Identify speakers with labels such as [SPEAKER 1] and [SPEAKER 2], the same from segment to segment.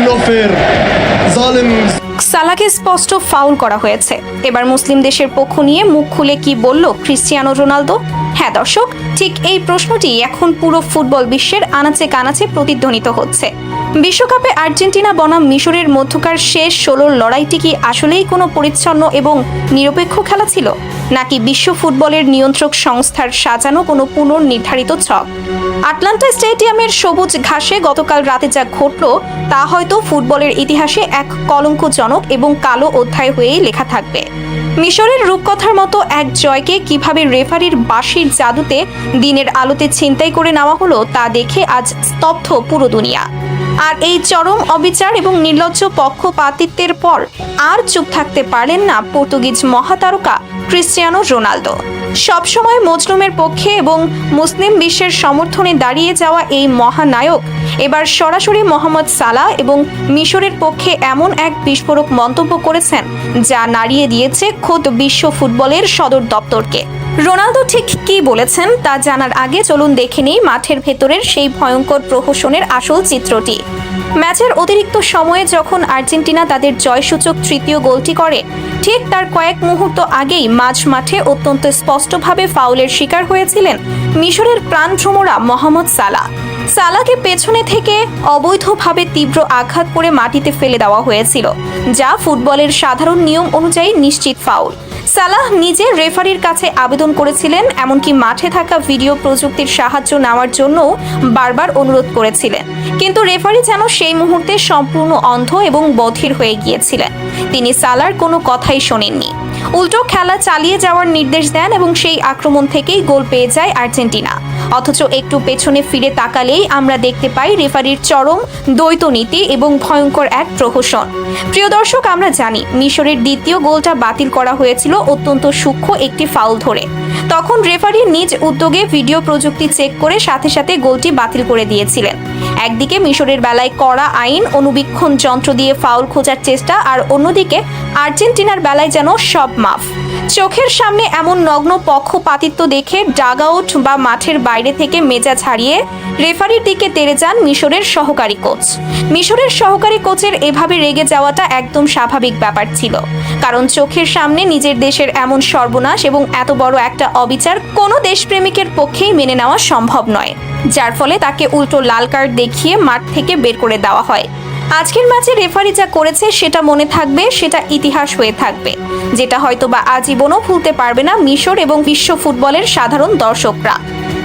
[SPEAKER 1] লোফের জালিম।
[SPEAKER 2] সালাকে স্পষ্ট ফাউল করা হয়েছে। এবার মুসলিম দেশের পক্ষ নিয়ে মুখ খুলে কি বলল ক্রিস্টিয়ানো রোনালদো? হ্যাঁ দর্শক, ঠিক এই প্রশ্নটি এখন পুরো ফুটবল বিশ্বের আনাচে কানাচে প্রতিধ্বনিত হচ্ছে। বিশ্বকাপে আর্জেন্টিনা বনাম মিশরের মধ্যকার শেষ 16 লড়াইটি কি আসলেই কোনো পরিচ্ছন্ন এবং নিরপেক্ষ খেলা ছিল, নাকি বিশ্ব ফুটবলের নিয়ন্ত্রক সংস্থার সাজানো কোনো পুনর্নির্ধারিত ছক? আটলান্টা স্টেডিয়ামের সবুজ ঘাসে গতকাল রাতে যা ঘটল তা হয়তো ফুটবলের ইতিহাসে এক কলঙ্কজনক এবং কালো অধ্যায় হয়েই লেখা থাকবে। মিশরের রূপকথার মতো এক জয়কে কিভাবে রেফারির বাঁশির জাদুতে দিনের আলোতে ছিনতাই করে নেওয়া হলো তা দেখে আজ স্তব্ধ পুরো দুনিয়া। আর এই চরম অবিচার এবং নির্লজ্জ পক্ষপাতিত্বের পর আর চুপ থাকতে পারলেন না পর্তুগিজ মহাতারকা ক্রিস্টিয়ানো রোনালদো। সবসময় মজলুমের পক্ষে এবং মুসলিম বিশ্বের সমর্থনে দাঁড়িয়ে যাওয়া এই মহানায়ক এবার সরাসরি মোহাম্মদ সালাহ এবং মিশরের পক্ষে এমন এক বিস্ফোরক মন্তব্য করেছেন যা নাড়িয়ে দিয়েছে খোদ বিশ্ব ফুটবলের সদর দপ্তরকে। রোনালদো ঠিক কি বলেছেন তা জানার আগে চলুন দেখে নিই মাঠের ভেতরের সেই ভয়ঙ্কর প্রহসনের আসল চিত্রটি। ম্যাচের অতিরিক্ত সময়ে যখন আর্জেন্টিনা তাদের জয়সূচক তৃতীয় গোলটি করে, ঠিক তার কয়েক মুহূর্ত আগেই মাঝ মাঠে অত্যন্ত স্পষ্টভাবে ফাউলের শিকার হয়েছিলেন মিশরের প্রাণভ্রমরা মোহাম্মদ সালাহ। সালাহকে পেছনে থেকে অবৈধভাবে তীব্র আঘাত করে মাটিতে ফেলে দেওয়া হয়েছিল, যা ফুটবলের সাধারণ নিয়ম অনুযায়ী নিশ্চিত ফাউল। সালাহ নিজে রেফারির কাছে আবেদন করেছিলেন, এমনকি মাঠে থাকা ভিডিও প্রযুক্তির সাহায্য নেওয়ার জন্য বারবার অনুরোধ করেছিলেন, কিন্তু রেফারি যেন সেই মুহূর্তে সম্পূর্ণ অন্ধ এবং বধির হয়ে গিয়েছিলেন। তিনি সালাহর কোনো কথাই শোনেননি, উল্টো খেলা চালিয়ে যাওয়ার নির্দেশ দেন এবং সেই আক্রমণ থেকেই গোল পেয়ে যায় আর্জেন্টিনা। অথচ একটু পেছনে ফিরে তাকালেই আমরা দেখতে পাই রেফারির চরম দ্বৈত নীতি এবং ভয়ঙ্কর এক প্রহসন। প্রিয় দর্শক, আমরা জানি মিশরের দ্বিতীয় গোলটা বাতিল করা হয়েছিল অত্যন্ত সূক্ষ্ম একটি ফাউল ধরে। তখন রেফারি নিজ উদ্যোগে ভিডিও প্রযুক্তি চেক করে সাথে সাথে গোলটি বাতিল করে দিয়েছিলেন। একদিকে মিশরের বেলায় কড়া আইন, অনুবীক্ষণ যন্ত্র দিয়ে ফাউল খোঁজার চেষ্টা, আর অন্যদিকে আর্জেন্টিনার বেলায় যেন সব মাফ। চোখের সামনে এমন নগ্ন পক্ষপাতিত্ব দেখে ডাগআউট বা মাঠের বাইরে থেকে মেজাজ হারিয়ে রেফারির দিকে তেড়ে যান মিশরের সহকারী কোচ। মিশরের সহকারী কোচের এভাবে রেগে যাওয়াটা একদম স্বাভাবিক ব্যাপার ছিল, কারণ চোখের সামনে নিজের দেশের এমন সর্বনাশ এবং এত বড় একটা অবিচার কোনো দেশপ্রেমিকের পক্ষেই মেনে নেওয়া সম্ভব নয়, যার ফলে তাকে উল্টো লাল কার্ড দেখিয়ে মাঠ থেকে বের করে দেওয়া হয়। আজকের ম্যাচে রেফারি যা করেছে সেটা মনে থাকবে, সেটা ইতিহাস হয়ে থাকবে, যেটা হয়তোবা আজীবনও ভুলতে পারবে না মিশর এবং বিশ্ব ফুটবলের সাধারণ দর্শকরা।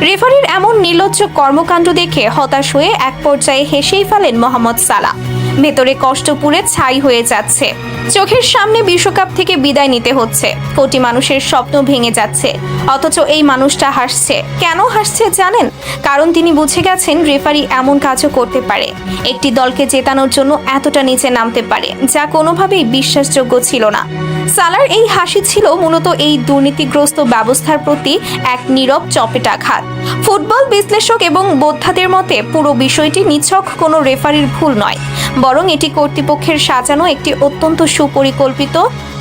[SPEAKER 2] রেফারির এমন নির্লজ্জ কর্মকাণ্ড দেখে হতাশ হয়ে এক পর্যায়ে হেসেই ফেলেন মোহাম্মদ সালাহ। ভেতরে কষ্ট পুড়ে ছাই হয়ে যাচ্ছে। চোখের সামনে বিশ্বকাপ থেকে বিদায় নিতে হচ্ছে, কোটি মানুষের স্বপ্ন ভেঙে যাচ্ছে, অথচ এই মানুষটা হাসছে। কেন হাসছে জানেন? কারণ তিনি বুঝে গেছেন রেফারি এমন কাজও করতে পারে, একটি দলকে জেতানোর জন্য এতটা নিচে নামতে পারে, যা কোনোভাবেই বিশ্বাসযোগ্য ছিল না। সালার এই হাসি ছিল মূলত এই দুর্নীতিগ্রস্ত ব্যবস্থার প্রতি এক নীরব চপেটাঘাত। ফুটবল বিশ্লেষক এবং বোদ্ধাদের মতে পুরো বিষয়টি নিছক কোনো রেফারির ভুল নয়, বরং এটি কর্তৃপক্ষের সাজানো একটি অত্যন্ত সুপরিকল্পিত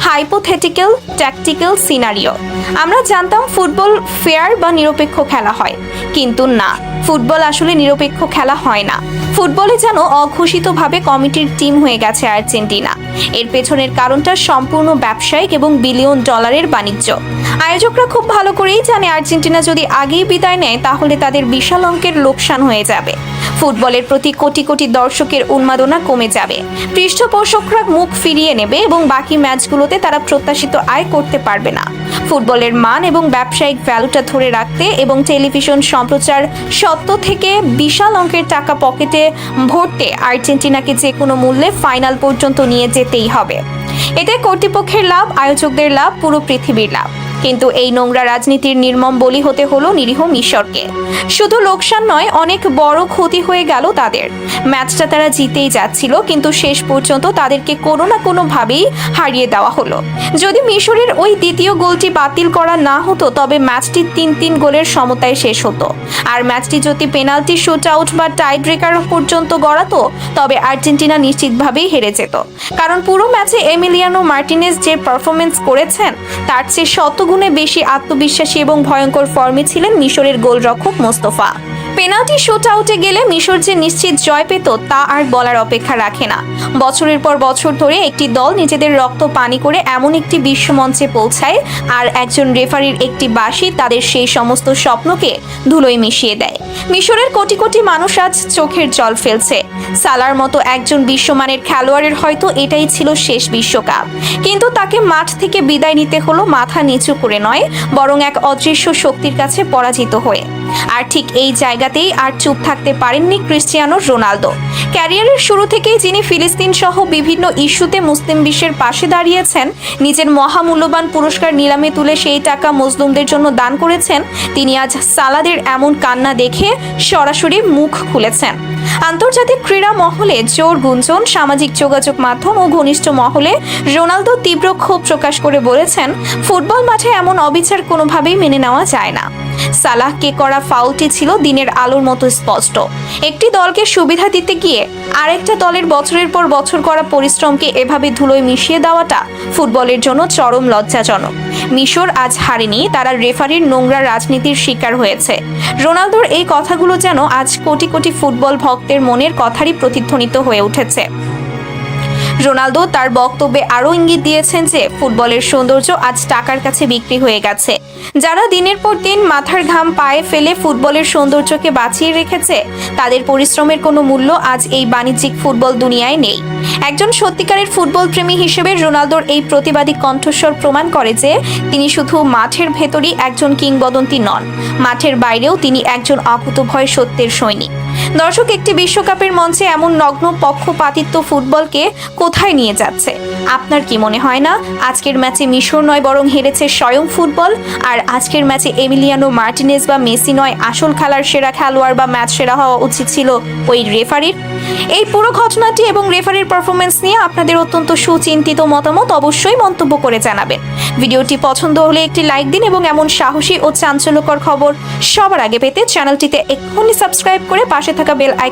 [SPEAKER 2] হাইপোথেটিক্যাল ট্যাকটিক্যাল সিনারিও। আমরা জানতাম ফুটবল ফেয়ার বা নিরপেক্ষ খেলা হয়, কিন্তু না, ফুটবল আসলে নিরপেক্ষ খেলা হয় না। ফুটবলে যেন অঘোষিতভাবে কমিটির টিম হয়ে গেছে আর্জেন্টিনা। এর পেছনের কারণটা সম্পূর্ণ ব্যবসায়িক এবং বিলিয়ন ডলারের বাণিজ্য। আয়োজকরা খুব ভালো করেই জানে আর্জেন্টিনা যদি আগেই বিদায় নেয় তাহলে তাদের বিশাল অঙ্কের লোকসান হয়ে যাবে। ফুটবলের প্রতি কোটি কোটি দর্শকের উন্মাদনা কমে যাবে, পৃষ্ঠপোষকরা মুখ ফিরিয়ে নেবে এবং বাকি ম্যাচগুলোতে তারা প্রত্যাশিত আয় করতে পারবে না। ফুটবলের মান এবং ব্যবসায়িক ভ্যালুটা ধরে রাখতে এবং টেলিভিশন সম্প্রচার সত্ত্ব থেকে বিশাল অঙ্কের টাকা পকেটে ভরতে আর্জেন্টিনাকে যে কোনো মূল্যে ফাইনাল পর্যন্ত নিয়ে যেতেই হবে। এতে কর্তৃপক্ষের লাভ, আয়োজকদের লাভ, পুরো পৃথিবীর লাভ। কিন্তু এই নোংরা রাজনীতির নির্মম বলি হতে হলো নিরীহ মিশরকে। শুধু লোকসান নয়, অনেক বড় ক্ষতি হয়ে গেল তাদের। ম্যাচটা তারা জিতেই যাচ্ছিল, কিন্তু শেষ পর্যন্ত তাদেরকে কোনো না কোনোভাবেই হারিয়ে দেওয়া হলো। যদি মিশরের ওই দ্বিতীয় গোলটি বাতিল করা না হতো তবে ম্যাচটি 3-3 গোলের সমতায় শেষ হতো। আর ম্যাচটি যদি পেনাল্টি শুট আউট বা টাই ব্রেকার পর্যন্ত গড়াতো তবে আর্জেন্টিনা নিশ্চিতভাবেই হেরে যেত, কারণ পুরো ম্যাচে এমিলিয়ানো মার্টিনেজ যে পারফরমেন্স করেছেন তার চেয়ে শতগুণে বেশি আত্মবিশ্বাসী এবং ভয়ঙ্কর ফর্মে ছিলেন মিশরের গোলরক্ষক মোস্তফা। পেনাল্টি শুট আউটে গেলে মিশর যে নিশ্চিত জয় পেত তা আর বলার অপেক্ষা রাখে না। বছরের পর বছর ধরে একটি দল নিজেদের রক্ত পানি করে এমন একটি বিশ্বমঞ্চে পৌঁছায়, আর একজন রেফারির একটি বাঁশি তাদের সেই সমস্ত স্বপ্নকে ধুলোয় মিশিয়ে দেয়। মিশরের কোটি কোটি মানুষ আজ চোখের জল ফেলছে। সালার মতো একজন বিশ্বমানের খেলোয়াড়ের হয়তো এটাই ছিল শেষ বিশ্বকাপ, কিন্তু তাকে মাঠ থেকে বিদায় নিতে হলো মাথা নিচু করে নয়, বরং এক অদৃশ্য শক্তির কাছে পরাজিত হয়ে। আর ঠিক এই জায়গাতেই আর চুপ থাকতে পারেননি ক্রিস্টিয়ানো রোনালদো। ক্যারিয়ারের শুরু থেকেই যিনি ফিলিস্তিন সহ বিভিন্ন ইস্যুতে মুসলিম বিশ্বের পাশে দাঁড়িয়েছেন, নিজের মহামূল্যবান পুরস্কার নিলামে তুলে সেই টাকা মজলুমদের জন্য দান করেছেন, তিনি আজ সালাদের এমন কান্না দেখে সরাসরি মুখ খুলেছেন। আন্তর্জাতিক ক্রীড়া মহলে জোর গুঞ্জন, সামাজিক যোগাযোগ মাধ্যম ও ঘনিষ্ঠ মহলে রোনালদো তীব্র ক্ষোভ প্রকাশ করে বলেছেন, ফুটবল মাঠে এমন অবিচার কোনোভাবেই মেনে নেওয়া যায় না। সালাহকে করা ফাউলটি ছিল দিনের আলোর মতো স্পষ্ট। একটি দলকে সুবিধা দিতে গিয়ে আরেকটা দলের বছরের পর বছর করা পরিশ্রমকে এভাবে ধুলোয় মিশিয়ে দেওয়াটা ফুটবলের জন্য চরম লজ্জাজনক। মিশর আজ হারেনি, তারা রেফারির নোংরা রাজনীতির শিকার হয়েছে। রোনালদোর এই কথাগুলো যেন আজ কোটি কোটি ফুটবল ভক্তের মনের কথারই প্রতিধ্বনিত হয়ে উঠেছে। রোনালদো তার বক্তব্যে আরও ইঙ্গিত দিয়েছেন যে ফুটবলের সৌন্দর্য আজ টাকার কাছে বিক্রি হয়ে গেছে। যারা দিনের পর দিন মাথার ঘাম পায়ে ফেলে ফুটবলের সৌন্দর্যকে বাঁচিয়ে রেখেছে, তাদের পরিশ্রমের কোনো মূল্য আজ এই বাণিজ্যিক ফুটবল দুনিয়ায় নেই। একজন সত্যিকারের ফুটবল প্রেমী হিসেবে রোনালদোর এই প্রতিবাদী কণ্ঠস্বর প্রমাণ করে যে তিনি শুধু মাঠের ভেতরই একজন কিংবদন্তি নন, মাঠের বাইরেও তিনি একজন অকুতোভয় সত্যের সৈনিক। দর্শক, একটি বিশ্বকাপের মঞ্চে এমন নগ্ন পক্ষপাতিত্ব ফুটবলকে কোথায় নিয়ে যাচ্ছে? আপনার কি মনে হয় না আজকের ম্যাচে মিশর নয় বরং হেরেছে স্বয়ং ফুটবল? আর আজকের ম্যাচে এমিলিয়ানো মার্টিনেজ বা মেসি নয়, আসল খেলার সেরা খেলোয়াড় বা ম্যাচ সেরা হওয়া উচিত ছিল ওই রেফারির। এই পুরো ঘটনাটি এবং রেফারির পারফরমেন্স নিয়ে আপনাদের অত্যন্ত সুচিন্তিত মতামত অবশ্যই মন্তব্য করে জানাবেন। ভিডিওটি পছন্দ হলে একটি লাইক দিন এবং এমন সাহসী ও চাঞ্চল্যকর খবর সবার আগে পেতে চ্যানেলটিতে এক্ষুনি সাবস্ক্রাইব করে পাশে থাকা বেল আইকন